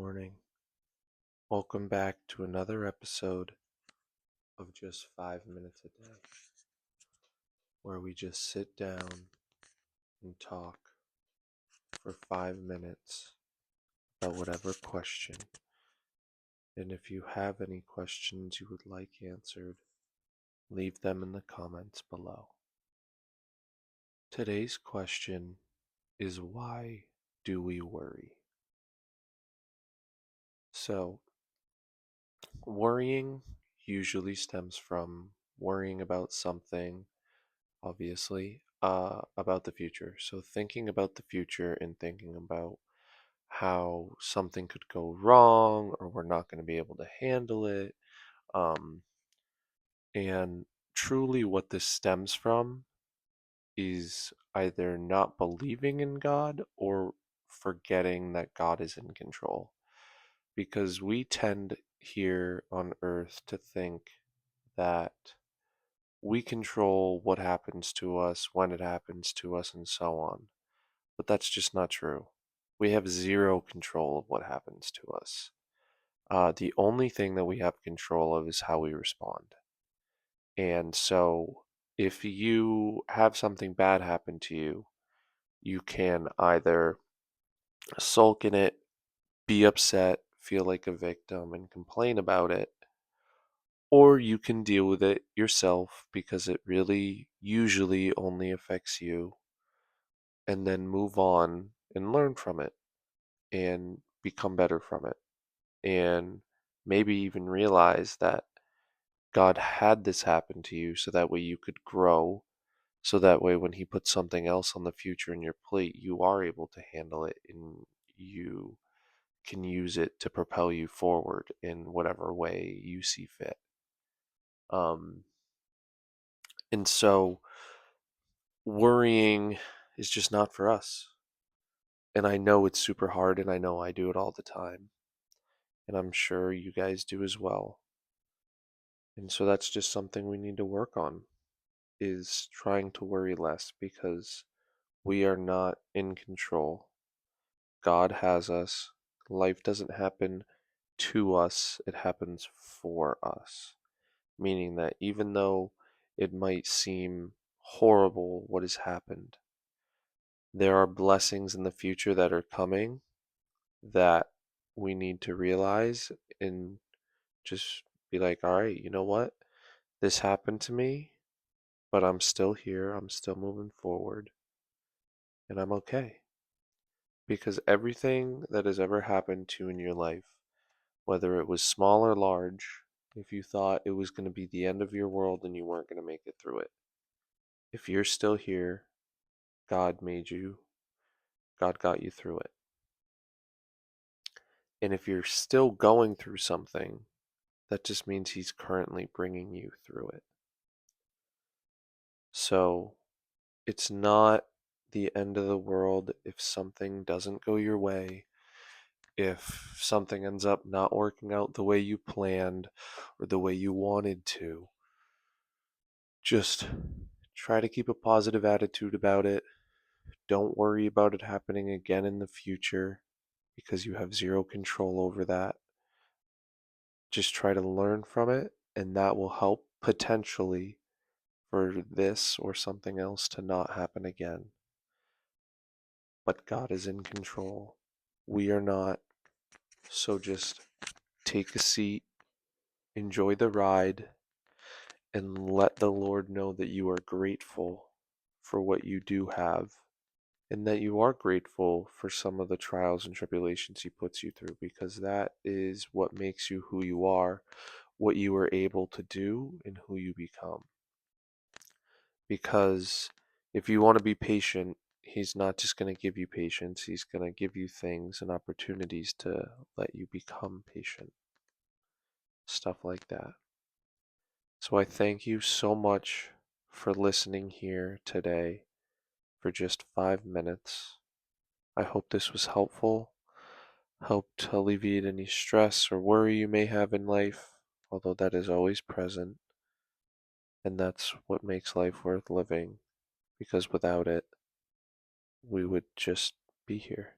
morning. Welcome back to another episode of Just 5 Minutes a Day, where we just sit down and talk for 5 minutes about whatever question. And if you have any questions you would like answered, leave them in the comments below. Today's question is, why do we worry? So, worrying usually stems from worrying about something, obviously, about the future. So thinking about the future and thinking about how something could go wrong or we're not going to be able to handle it. Um, and truly, what this stems from is either not believing in God or forgetting that God is in control. Because we tend here on earth to think that we control what happens to us, when it happens to us, and so on. But that's just not true. We have zero control of what happens to us. The only thing that we have control of is how we respond. And so, if you have something bad happen to you, you can either sulk in it, be upset, feel like a victim, and complain about it, or you can deal with it yourself because it really usually only affects you, and then move on and learn from it and become better from it. And maybe even realize that God had this happen to you so that way you could grow. So that way, when He puts something else on the future in your plate, you are able to handle it and you can use it to propel you forward in whatever way you see fit. Um, and so, worrying is just not for us. And I know it's super hard, and I know I do it all the time. And I'm sure you guys do as well. And so that's just something we need to work on, is trying to worry less because we are not in control. God has us. Life doesn't happen to us, it happens for us. Meaning that even though it might seem horrible what has happened, there are blessings in the future that are coming that we need to realize and just be like, all right, you know what? This happened to me, but I'm still here. I'm still moving forward, and I'm okay. Because everything that has ever happened to you in your life, whether it was small or large, if you thought it was going to be the end of your world and you weren't going to make it through it, if you're still here, God made you, God got you through it. And if you're still going through something, that just means He's currently bringing you through it. So it's not the end of the world if something doesn't go your way, if something ends up not working out the way you planned or the way you wanted to. Just try to keep a positive attitude about it. Don't worry about it happening again in the future because you have zero control over that. Just try to learn from it, and that will help potentially for this or something else to not happen again. But God is in control. We are not. So just take a seat, enjoy the ride, and let the Lord know that you are grateful for what you do have, and that you are grateful for some of the trials and tribulations He puts you through, because that is what makes you who you are, what you are able to do, and who you become. Because if you want to be patient, He's not just going to give you patience, He's going to give you things and opportunities to let you become patient. Stuff like that. So I thank you so much for listening here today for just 5 minutes. I hope this was helpful, helped alleviate any stress or worry you may have in life, although that is always present. And that's what makes life worth living, because without it, we would just be here.